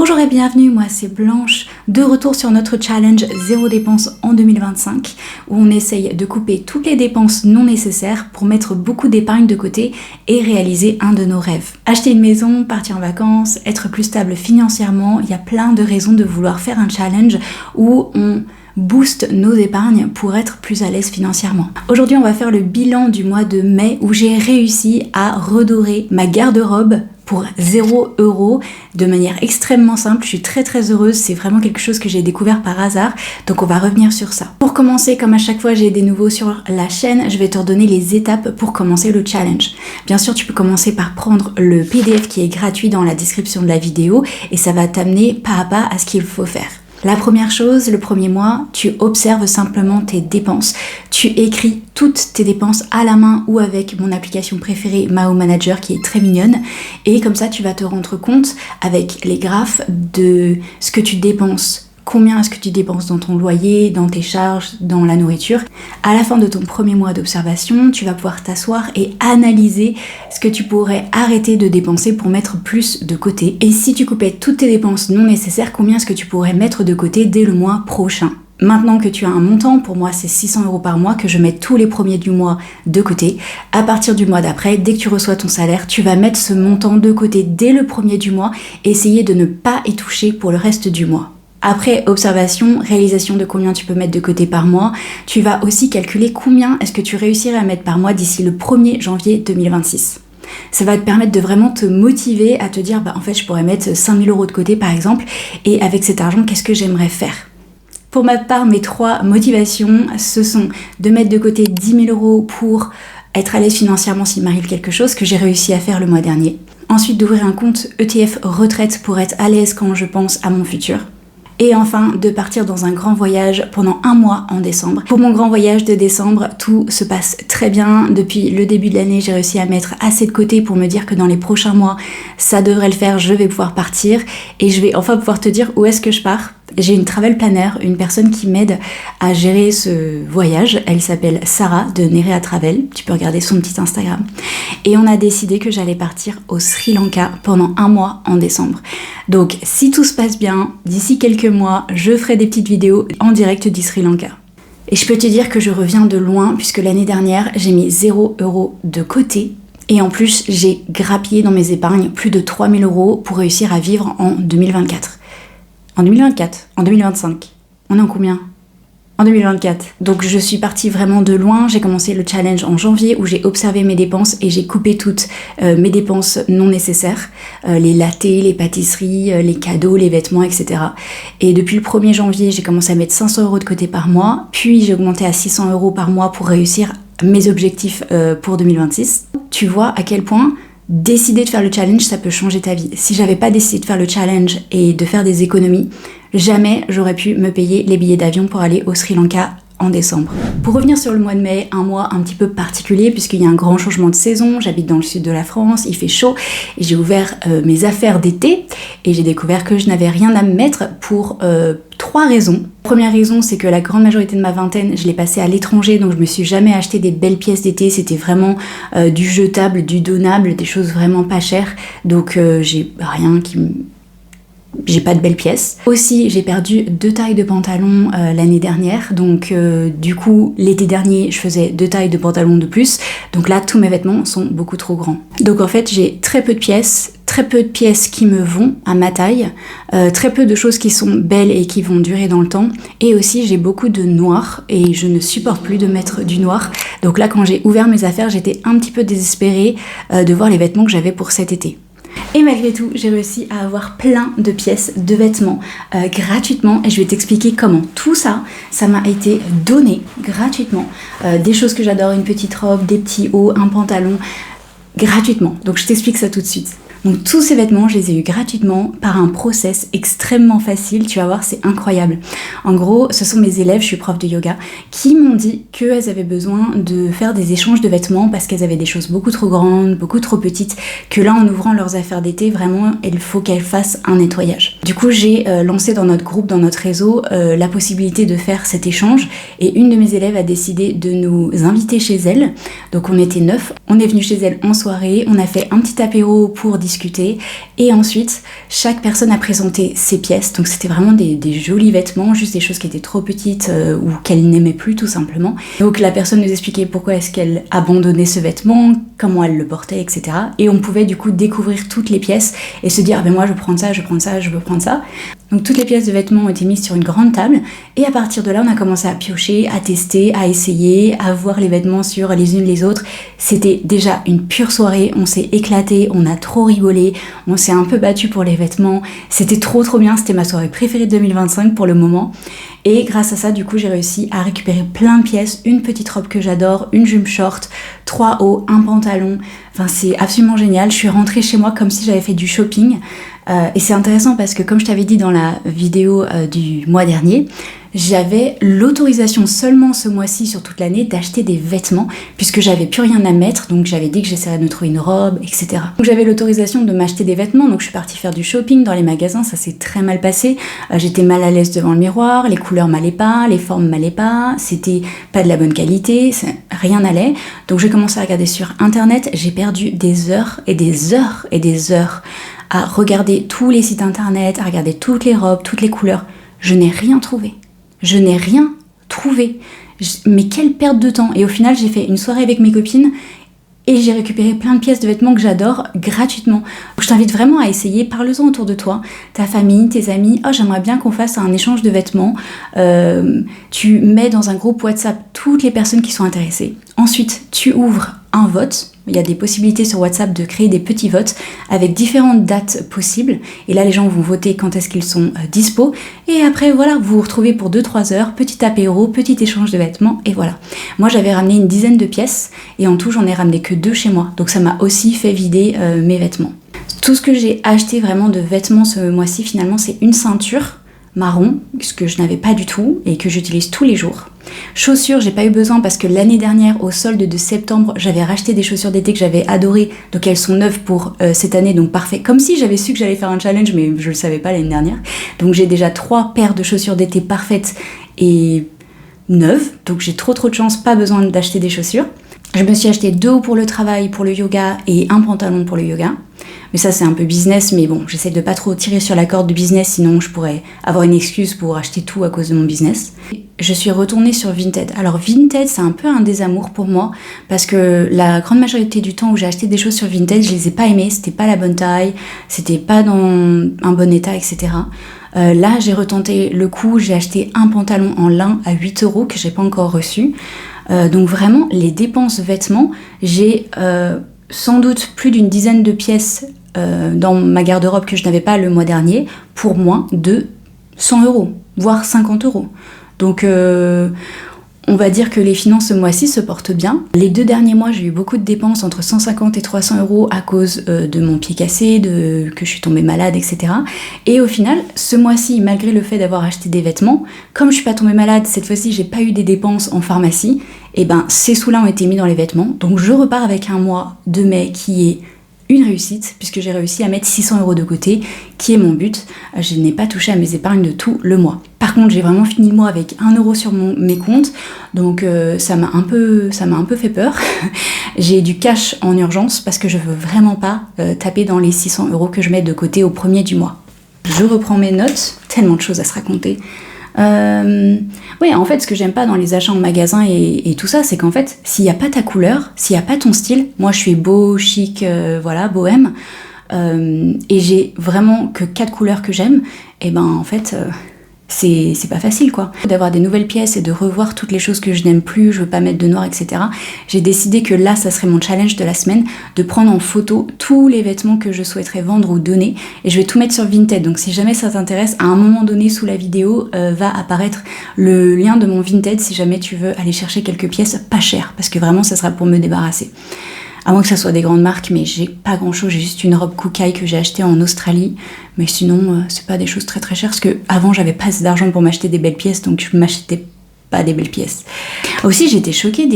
Bonjour et bienvenue, moi c'est Blanche, de retour sur notre challenge zéro dépense en 2025 où on essaye de couper toutes les dépenses non nécessaires pour mettre beaucoup d'épargne de côté et réaliser un de nos rêves. Acheter une maison, partir en vacances, être plus stable financièrement, il y a plein de raisons de vouloir faire un challenge où on booste nos épargnes pour être plus à l'aise financièrement. Aujourd'hui on va faire le bilan du mois de mai où j'ai réussi à redorer ma garde-robe pour 0 € de manière extrêmement simple. Je suis très heureuse, c'est vraiment quelque chose que j'ai découvert par hasard, donc on va revenir sur ça. Pour commencer, comme à chaque fois j'ai des nouveaux sur la chaîne, je vais te redonner les étapes pour commencer le challenge. Bien sûr, tu peux commencer par prendre le PDF qui est gratuit dans la description de la vidéo et ça va t'amener pas à pas à ce qu'il faut faire. La première chose, le premier mois, tu observes simplement tes dépenses. Tu écris toutes tes dépenses à la main ou avec mon application préférée Mao Manager qui est très mignonne. Et comme ça, tu vas te rendre compte avec les graphes de ce que tu dépenses. Combien est-ce que tu dépenses dans ton loyer, dans tes charges, dans la nourriture. À la fin de ton premier mois d'observation, tu vas pouvoir t'asseoir et analyser ce que tu pourrais arrêter de dépenser pour mettre plus de côté. Et si tu coupais toutes tes dépenses non nécessaires, combien est-ce que tu pourrais mettre de côté dès le mois prochain. Maintenant que tu as un montant, pour moi c'est 600 € par mois que je mets tous les premiers du mois de côté. À partir du mois d'après, dès que tu reçois ton salaire, tu vas mettre ce montant de côté dès le premier du mois et essayer de ne pas y toucher pour le reste du mois. Après observation, réalisation de combien tu peux mettre de côté par mois, tu vas aussi calculer combien est-ce que tu réussirais à mettre par mois d'ici le 1er janvier 2026. Ça va te permettre de vraiment te motiver à te dire en fait je pourrais mettre 5 000 € de côté par exemple et avec cet argent qu'est-ce que j'aimerais faire. Pour ma part, mes 3 motivations, ce sont de mettre de côté 10 000 € pour être à l'aise financièrement s'il m'arrive quelque chose, que j'ai réussi à faire le mois dernier. Ensuite, d'ouvrir un compte ETF retraite pour être à l'aise quand je pense à mon futur. Et enfin, de partir dans un grand voyage pendant un mois en décembre. Pour mon grand voyage de décembre, tout se passe très bien. Depuis le début de l'année, j'ai réussi à mettre assez de côté pour me dire que dans les prochains mois, ça devrait le faire, je vais pouvoir partir. Et je vais enfin pouvoir te dire où est-ce que je pars. J'ai une travel planner, une personne qui m'aide à gérer ce voyage. Elle s'appelle Sarah de Nerea Travel. Tu peux regarder son petit Instagram. Et on a décidé que j'allais partir au Sri Lanka pendant un mois en décembre. Donc si tout se passe bien, d'ici quelques mois, je ferai des petites vidéos en direct du Sri Lanka. Et je peux te dire que je reviens de loin puisque l'année dernière, j'ai mis 0 € de côté. Et en plus, j'ai grappillé dans mes épargnes plus de 3 000 € pour réussir à vivre en 2024. En 2025, on est en combien ? En 2024. Donc je suis partie vraiment de loin, j'ai commencé le challenge en janvier où j'ai observé mes dépenses et j'ai coupé toutes mes dépenses non nécessaires, les lattés, les pâtisseries, les cadeaux, les vêtements, etc. Et depuis le 1er janvier, j'ai commencé à mettre 500 € de côté par mois, puis j'ai augmenté à 600 € par mois pour réussir mes objectifs pour 2026. Tu vois à quel point décider de faire le challenge, ça peut changer ta vie. Si j'avais pas décidé de faire le challenge et de faire des économies, jamais j'aurais pu me payer les billets d'avion pour aller au Sri Lanka en décembre. Pour revenir sur le mois de mai, un mois un petit peu particulier puisqu'il y a un grand changement de saison, j'habite dans le sud de la France, il fait chaud et j'ai ouvert mes affaires d'été et j'ai découvert que je n'avais rien à me mettre pour 3 raisons. La première raison, c'est que la grande majorité de ma vingtaine, je l'ai passée à l'étranger, donc je me suis jamais acheté des belles pièces d'été, c'était vraiment du jetable, du donnable, des choses vraiment pas chères, donc j'ai pas de belles pièces. Aussi, j'ai perdu 2 tailles de pantalon l'année dernière, donc du coup, l'été dernier, je faisais 2 tailles de pantalon de plus, donc là, tous mes vêtements sont beaucoup trop grands. Donc en fait, j'ai très peu de pièces qui me vont à ma taille, très peu de choses qui sont belles et qui vont durer dans le temps, et aussi j'ai beaucoup de noir, et je ne supporte plus de mettre du noir, donc là, quand j'ai ouvert mes affaires, j'étais un petit peu désespérée de voir les vêtements que j'avais pour cet été. Et malgré tout, j'ai réussi à avoir plein de pièces de vêtements gratuitement et je vais t'expliquer comment. Tout ça, ça m'a été donné gratuitement. Des choses que j'adore, une petite robe, des petits hauts, un pantalon, gratuitement. Donc je t'explique ça tout de suite. Donc tous ces vêtements, je les ai eus gratuitement par un process extrêmement facile, tu vas voir, c'est incroyable. En gros, ce sont mes élèves, je suis prof de yoga, qui m'ont dit qu'elles avaient besoin de faire des échanges de vêtements parce qu'elles avaient des choses beaucoup trop grandes, beaucoup trop petites, que là en ouvrant leurs affaires d'été, vraiment, il faut qu'elles fassent un nettoyage. Du coup, j'ai lancé dans notre groupe, dans notre réseau, la possibilité de faire cet échange et une de mes élèves a décidé de nous inviter chez elle. Donc on était 9, on est venu chez elle en soirée, on a fait un petit apéro pour discuter et ensuite chaque personne a présenté ses pièces. Donc c'était vraiment des jolis vêtements, juste des choses qui étaient trop petites ou qu'elle n'aimait plus tout simplement. Donc la personne nous expliquait pourquoi est-ce qu'elle abandonnait ce vêtement, comment elle le portait, etc. Et on pouvait du coup découvrir toutes les pièces et se dire ah ben moi je veux prendre ça, je veux prendre ça, je veux prendre ça. Donc toutes les pièces de vêtements ont été mises sur une grande table et à partir de là on a commencé à piocher, à tester, à essayer, à voir les vêtements sur les unes les autres. C'était déjà une pure soirée, on s'est éclaté, on a trop rigolé, on s'est un peu battu pour les vêtements. C'était trop bien, c'était ma soirée préférée de 2025 pour le moment. Et grâce à ça, du coup, j'ai réussi à récupérer plein de pièces, une petite robe que j'adore, une jupe short, 3 hauts, un pantalon. Enfin, c'est absolument génial. Je suis rentrée chez moi comme si j'avais fait du shopping. Et c'est intéressant parce que, comme je t'avais dit dans la vidéo du mois dernier, j'avais l'autorisation seulement ce mois-ci sur toute l'année d'acheter des vêtements puisque j'avais plus rien à mettre, donc j'avais dit que j'essaierais de me trouver une robe, etc. Donc j'avais l'autorisation de m'acheter des vêtements, donc je suis partie faire du shopping dans les magasins, ça s'est très mal passé. J'étais mal à l'aise devant le miroir, les couleurs m'allaient pas, les formes m'allaient pas, c'était pas de la bonne qualité, rien n'allait. Donc j'ai commencé à regarder sur internet, j'ai perdu des heures et des heures et des heures à regarder tous les sites internet, à regarder toutes les robes, toutes les couleurs. Je n'ai rien trouvé. Je n'ai rien trouvé. Mais quelle perte de temps. Et au final, j'ai fait une soirée avec mes copines et j'ai récupéré plein de pièces de vêtements que j'adore gratuitement. Donc, je t'invite vraiment à essayer. Parle-en autour de toi, ta famille, tes amis. Oh, j'aimerais bien qu'on fasse un échange de vêtements. Tu mets dans un groupe WhatsApp toutes les personnes qui sont intéressées. Ensuite, tu ouvres un vote. Il y a des possibilités sur WhatsApp de créer des petits votes avec différentes dates possibles. Et là, les gens vont voter quand est-ce qu'ils sont dispo. Et après, voilà, vous vous retrouvez pour 2-3 heures, petit apéro, petit échange de vêtements, et voilà. Moi, j'avais ramené une dizaine de pièces, et en tout, j'en ai ramené que 2 chez moi. Donc ça m'a aussi fait vider mes vêtements. Tout ce que j'ai acheté vraiment de vêtements ce mois-ci, finalement, c'est une ceinture marron, ce que je n'avais pas du tout, et que j'utilise tous les jours. Chaussures, j'ai pas eu besoin parce que l'année dernière, au solde de septembre, j'avais racheté des chaussures d'été que j'avais adorées, donc elles sont neuves pour cette année, donc parfait. Comme si j'avais su que j'allais faire un challenge, mais je le savais pas l'année dernière. Donc j'ai déjà 3 paires de chaussures d'été parfaites et neuves, donc j'ai trop de chance, pas besoin d'acheter des chaussures. Je me suis acheté 2 hauts pour le travail, pour le yoga, et un pantalon pour le yoga. Mais ça, c'est un peu business, mais bon, j'essaie de pas trop tirer sur la corde du business, sinon je pourrais avoir une excuse pour acheter tout à cause de mon business. Je suis retournée sur Vinted. Alors Vinted, c'est un peu un désamour pour moi, parce que la grande majorité du temps où j'ai acheté des choses sur Vinted, je les ai pas aimées, c'était pas la bonne taille, c'était pas dans un bon état, etc. Là, j'ai retenté le coup, j'ai acheté un pantalon en lin à 8 € que j'ai pas encore reçu. Donc vraiment, les dépenses vêtements, j'ai sans doute plus d'une dizaine de pièces dans ma garde-robe que je n'avais pas le mois dernier pour moins de 100 €, voire 50 €. Donc on va dire que les finances ce mois-ci se portent bien. Les 2 derniers mois, j'ai eu beaucoup de dépenses, entre 150 et 300 € à cause de mon pied cassé, que je suis tombée malade, etc. Et au final, ce mois-ci, malgré le fait d'avoir acheté des vêtements, comme je suis pas tombée malade, cette fois-ci, j'ai pas eu des dépenses en pharmacie, et ben ces sous-là ont été mis dans les vêtements. Donc je repars avec un mois de mai qui est une réussite, puisque j'ai réussi à mettre 600 € de côté, qui est mon but. Je n'ai pas touché à mes épargnes de tout le mois. Par contre, j'ai vraiment fini le mois avec 1 € sur mes comptes, donc ça m'a un peu fait peur. J'ai du cash en urgence parce que je veux vraiment pas taper dans les 600 € que je mets de côté au premier du mois. Je reprends mes notes, tellement de choses à se raconter. Oui, en fait, ce que j'aime pas dans les achats en magasin et tout ça, c'est qu'en fait, s'il n'y a pas ta couleur, s'il n'y a pas ton style, moi je suis beau, chic, voilà, bohème, et j'ai vraiment que 4 couleurs que j'aime, et ben en fait, c'est pas facile quoi. D'avoir des nouvelles pièces et de revoir toutes les choses que je n'aime plus, je veux pas mettre de noir, etc. J'ai décidé que là, ça serait mon challenge de la semaine, de prendre en photo tous les vêtements que je souhaiterais vendre ou donner, et je vais tout mettre sur Vinted. Donc si jamais ça t'intéresse, à un moment donné sous la vidéo va apparaître le lien de mon Vinted si jamais tu veux aller chercher quelques pièces pas chères, parce que vraiment ça sera pour me débarrasser. À moins que ça soit des grandes marques, mais j'ai pas grand chose, j'ai juste une robe Kukai que j'ai achetée en Australie, mais sinon c'est pas des choses très très chères, parce que avant j'avais pas assez d'argent pour m'acheter des belles pièces, donc je m'achetais pas des belles pièces. Aussi j'ai été choquée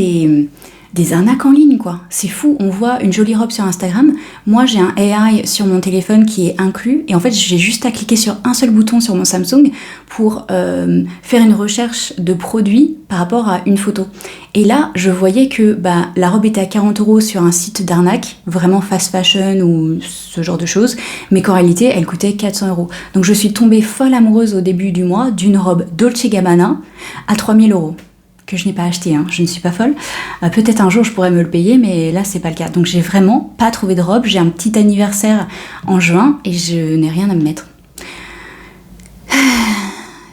des arnaques en ligne, quoi. C'est fou, on voit une jolie robe sur Instagram. Moi, j'ai un AI sur mon téléphone qui est inclus. Et en fait, j'ai juste à cliquer sur un seul bouton sur mon Samsung pour faire une recherche de produits par rapport à une photo. Et là, je voyais que la robe était à 40 € sur un site d'arnaque, vraiment fast fashion ou ce genre de choses, mais qu'en réalité, elle coûtait 400 €. Donc je suis tombée folle amoureuse au début du mois d'une robe Dolce Gabbana à 3000 €. Que je n'ai pas acheté, hein. Je ne suis pas folle. Peut-être un jour je pourrais me le payer, mais là c'est pas le cas. Donc j'ai vraiment pas trouvé de robe. J'ai un petit anniversaire en juin et je n'ai rien à me mettre.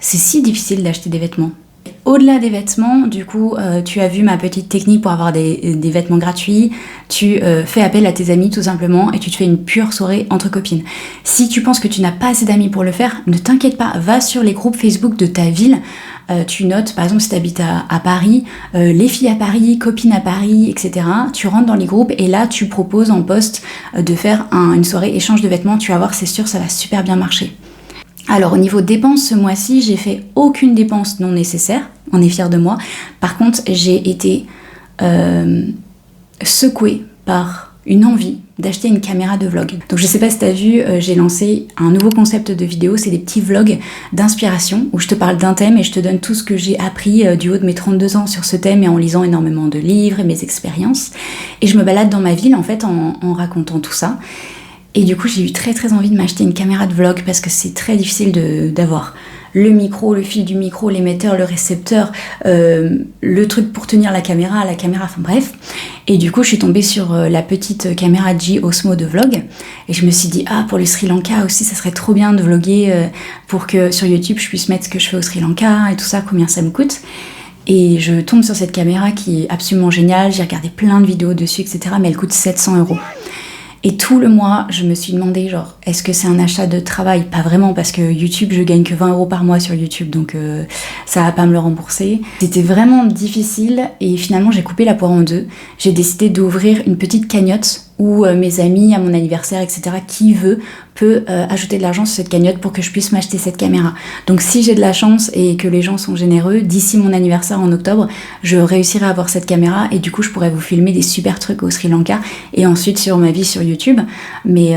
C'est si difficile d'acheter des vêtements. Au-delà des vêtements, du coup, tu as vu ma petite technique pour avoir des vêtements gratuits. Tu fais appel à tes amis tout simplement et tu te fais une pure soirée entre copines. Si tu penses que tu n'as pas assez d'amis pour le faire, ne t'inquiète pas, va sur les groupes Facebook de ta ville. Tu notes, par exemple, si tu habites à Paris, les filles à Paris, copines à Paris, etc. Tu rentres dans les groupes et là, tu proposes en post de faire une soirée échange de vêtements. Tu vas voir, c'est sûr, ça va super bien marcher. Alors au niveau dépenses, ce mois-ci, j'ai fait aucune dépense non nécessaire, on est fiers de moi. Par contre, j'ai été secouée par une envie d'acheter une caméra de vlog. Donc je sais pas si t'as vu, j'ai lancé un nouveau concept de vidéo, c'est des petits vlogs d'inspiration où je te parle d'un thème et je te donne tout ce que j'ai appris du haut de mes 32 ans sur ce thème et en lisant énormément de livres et mes expériences. Et je me balade dans ma ville en fait en racontant tout ça. Et du coup, j'ai eu très très envie de m'acheter une caméra de vlog parce que c'est très difficile d'avoir le micro, le fil du micro, l'émetteur, le récepteur, le truc pour tenir la caméra, enfin bref. Et du coup, je suis tombée sur la petite caméra G Osmo de vlog. Et je me suis dit, pour le Sri Lanka aussi, ça serait trop bien de vlogger pour que sur YouTube, je puisse mettre ce que je fais au Sri Lanka et tout ça, combien ça me coûte. Et je tombe sur cette caméra qui est absolument géniale. J'ai regardé plein de vidéos dessus, etc. Mais elle coûte 700 €. Et tout le mois, je me suis demandé, est-ce que c'est un achat de travail? Pas vraiment, parce que YouTube, je gagne que 20 € par mois sur YouTube, donc ça va pas me le rembourser. C'était vraiment difficile, et finalement, j'ai coupé la poire en deux. J'ai décidé d'ouvrir une petite cagnotte où mes amis, à mon anniversaire, etc., qui veut, peut ajouter de l'argent sur cette cagnotte pour que je puisse m'acheter cette caméra. Donc si j'ai de la chance et que les gens sont généreux, d'ici mon anniversaire en octobre, je réussirai à avoir cette caméra et du coup je pourrais vous filmer des super trucs au Sri Lanka et ensuite sur ma vie sur YouTube. Mais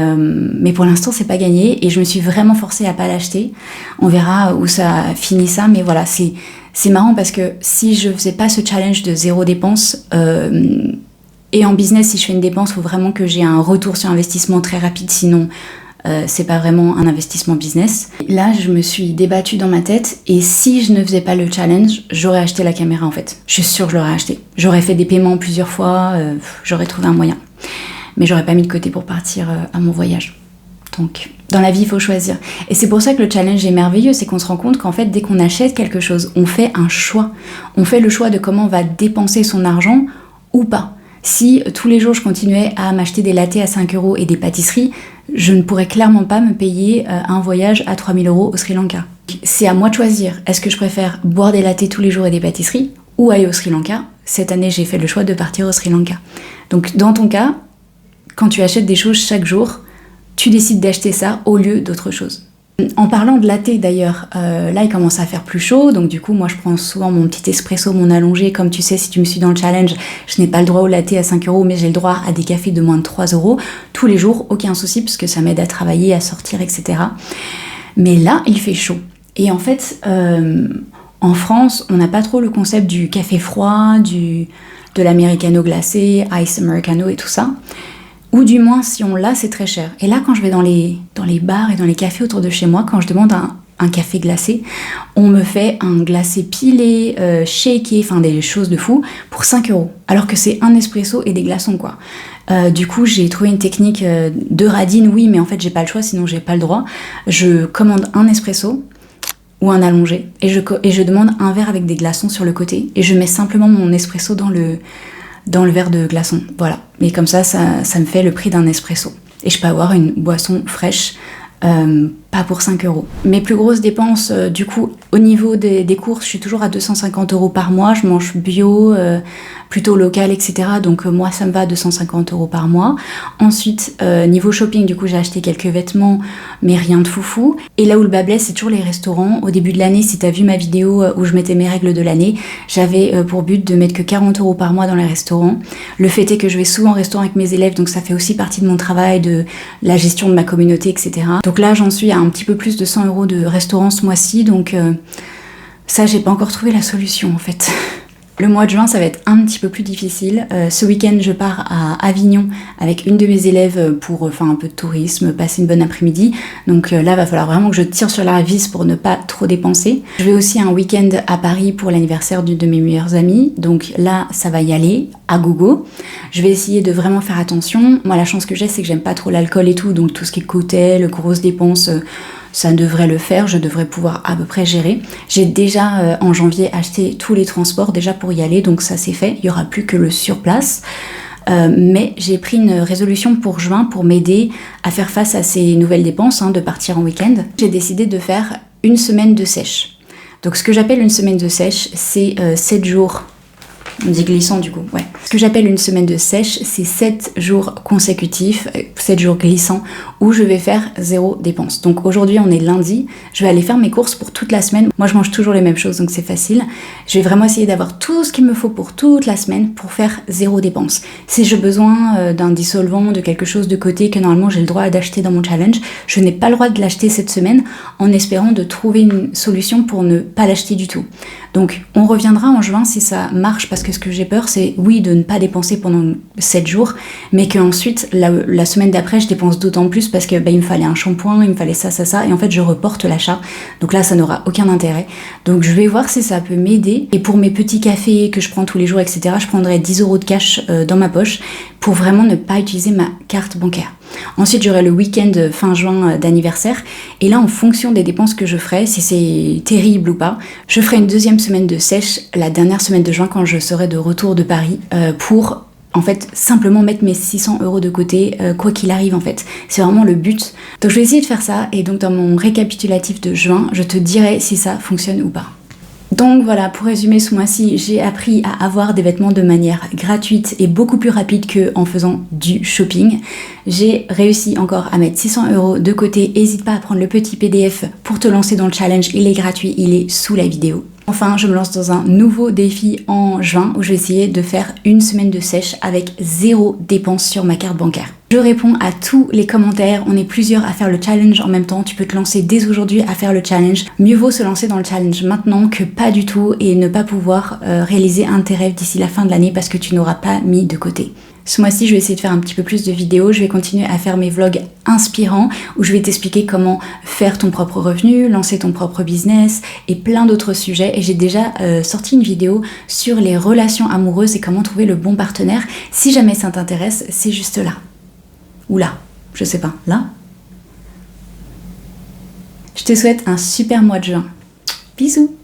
pour l'instant c'est pas gagné et je me suis vraiment forcée à pas l'acheter. On verra où ça finit ça, mais voilà, c'est marrant parce que si je faisais pas ce challenge de 0 dépense, et en business, si je fais une dépense, il faut vraiment que j'ai un retour sur investissement très rapide, sinon c'est pas vraiment un investissement business. Là, je me suis débattue dans ma tête et si je ne faisais pas le challenge, j'aurais acheté la caméra en fait. Je suis sûre que je l'aurais acheté. J'aurais fait des paiements plusieurs fois, j'aurais trouvé un moyen. Mais j'aurais pas mis de côté pour partir à mon voyage. Donc, dans la vie, il faut choisir. Et c'est pour ça que le challenge est merveilleux, c'est qu'on se rend compte qu'en fait, dès qu'on achète quelque chose, on fait un choix. On fait le choix de comment on va dépenser son argent ou pas. Si tous les jours je continuais à m'acheter des lattés à 5 € et des pâtisseries, je ne pourrais clairement pas me payer un voyage à 3000 € au Sri Lanka. C'est à moi de choisir. Est-ce que je préfère boire des lattés tous les jours et des pâtisseries ou aller au Sri Lanka? Cette année, j'ai fait le choix de partir au Sri Lanka. Donc dans ton cas, quand tu achètes des choses chaque jour, tu décides d'acheter ça au lieu d'autre chose. En parlant de latte d'ailleurs, là il commence à faire plus chaud, donc du coup moi je prends souvent mon petit espresso, mon allongé, comme tu sais si tu me suis dans le challenge, je n'ai pas le droit au latte à 5 € mais j'ai le droit à des cafés de moins de 3 € tous les jours, aucun souci puisque ça m'aide à travailler, à sortir, etc. Mais là il fait chaud. Et en fait, en France, on n'a pas trop le concept du café froid, de l'americano glacé, ice americano et tout ça. Ou du moins, si on l'a, c'est très cher. Et là, quand je vais dans les bars et dans les cafés autour de chez moi, quand je demande un café glacé, on me fait un glacé pilé, shaké, enfin des choses de fou, pour 5 €. Alors que c'est un espresso et des glaçons, quoi. Du coup, j'ai trouvé une technique de radine, oui, mais en fait, j'ai pas le choix, sinon j'ai pas le droit. Je commande un espresso ou un allongé, et je demande un verre avec des glaçons sur le côté, et je mets simplement mon espresso dans le verre de glaçons, voilà. Et comme ça me fait le prix d'un espresso. Et je peux avoir une boisson fraîche pas pour 5 euros. Mes plus grosses dépenses, du coup, au niveau des courses, je suis toujours à 250 euros par mois. Je mange bio, plutôt local, etc. Donc moi, ça me va à 250 euros par mois. Ensuite, niveau shopping, du coup, j'ai acheté quelques vêtements, mais rien de foufou. Et là où le bas blesse, c'est toujours les restaurants. Au début de l'année, si t'as vu ma vidéo où je mettais mes règles de l'année, j'avais pour but de mettre que 40 euros par mois dans les restaurants. Le fait est que je vais souvent au restaurant avec mes élèves, donc ça fait aussi partie de mon travail, de la gestion de ma communauté, etc. Donc là, j'en suis à un petit peu plus de 100 euros de restaurant ce mois-ci, donc ça, j'ai pas encore trouvé la solution en fait. Le mois de juin, ça va être un petit peu plus difficile. Ce week-end, je pars à Avignon avec une de mes élèves pour faire un peu de tourisme, passer une bonne après-midi. Donc là, va falloir vraiment que je tire sur la vis pour ne pas trop dépenser. Je vais aussi un week-end à Paris pour l'anniversaire d'une de mes meilleures amies. Donc là, ça va y aller, à gogo. Je vais essayer de vraiment faire attention. Moi, la chance que j'ai, c'est que j'aime pas trop l'alcool et tout. Donc tout ce qui est cocktail, grosses dépenses... ça devrait le faire, je devrais pouvoir à peu près gérer. J'ai déjà en janvier acheté tous les transports déjà pour y aller, donc ça c'est fait, il n'y aura plus que le sur place. Mais j'ai pris une résolution pour juin pour m'aider à faire face à ces nouvelles dépenses, de partir en week-end. J'ai décidé de faire une semaine de sèche. Donc ce que j'appelle une semaine de sèche, c'est 7 jours... On dit glissant du coup, ouais. Ce que j'appelle une semaine de sèche, c'est 7 jours consécutifs, 7 jours glissants, où je vais faire 0 dépense. Donc aujourd'hui, on est lundi, je vais aller faire mes courses pour toute la semaine. Moi, je mange toujours les mêmes choses, donc c'est facile. Je vais vraiment essayer d'avoir tout ce qu'il me faut pour toute la semaine pour faire 0 dépense. Si j'ai besoin d'un dissolvant, de quelque chose de côté que normalement j'ai le droit d'acheter dans mon challenge, je n'ai pas le droit de l'acheter cette semaine en espérant de trouver une solution pour ne pas l'acheter du tout. Donc on reviendra en juin si ça marche, parce que ce que j'ai peur, c'est oui de ne pas dépenser pendant 7 jours, mais qu'ensuite la semaine d'après je dépense d'autant plus parce que il me fallait un shampoing, il me fallait ça, et en fait je reporte l'achat. Donc là ça n'aura aucun intérêt. Donc je vais voir si ça peut m'aider. Et pour mes petits cafés que je prends tous les jours, etc., je prendrai 10 euros de cash dans ma poche pour vraiment ne pas utiliser ma carte bancaire. Ensuite, j'aurai le week-end fin juin d'anniversaire. Et là, en fonction des dépenses que je ferai, si c'est terrible ou pas, je ferai une deuxième semaine de sèche la dernière semaine de juin quand je serai de retour de Paris pour... en fait, simplement mettre mes 600 euros de côté, quoi qu'il arrive en fait. C'est vraiment le but. Donc je vais essayer de faire ça, et donc dans mon récapitulatif de juin, je te dirai si ça fonctionne ou pas. Donc voilà, pour résumer, ce mois-ci, j'ai appris à avoir des vêtements de manière gratuite et beaucoup plus rapide qu'en faisant du shopping. J'ai réussi encore à mettre 600 euros de côté. N'hésite pas à prendre le petit PDF pour te lancer dans le challenge. Il est gratuit, il est sous la vidéo. Enfin, je me lance dans un nouveau défi en juin où je vais essayer de faire une semaine de sèche avec 0 dépense sur ma carte bancaire. Je réponds à tous les commentaires, on est plusieurs à faire le challenge en même temps, tu peux te lancer dès aujourd'hui à faire le challenge. Mieux vaut se lancer dans le challenge maintenant que pas du tout et ne pas pouvoir réaliser un de tes rêves d'ici la fin de l'année parce que tu n'auras pas mis de côté. Ce mois-ci, je vais essayer de faire un petit peu plus de vidéos. Je vais continuer à faire mes vlogs inspirants où je vais t'expliquer comment faire ton propre revenu, lancer ton propre business et plein d'autres sujets. Et j'ai déjà sorti une vidéo sur les relations amoureuses et comment trouver le bon partenaire. Si jamais ça t'intéresse, c'est juste là. Ou là, je sais pas, là. Je te souhaite un super mois de juin. Bisous!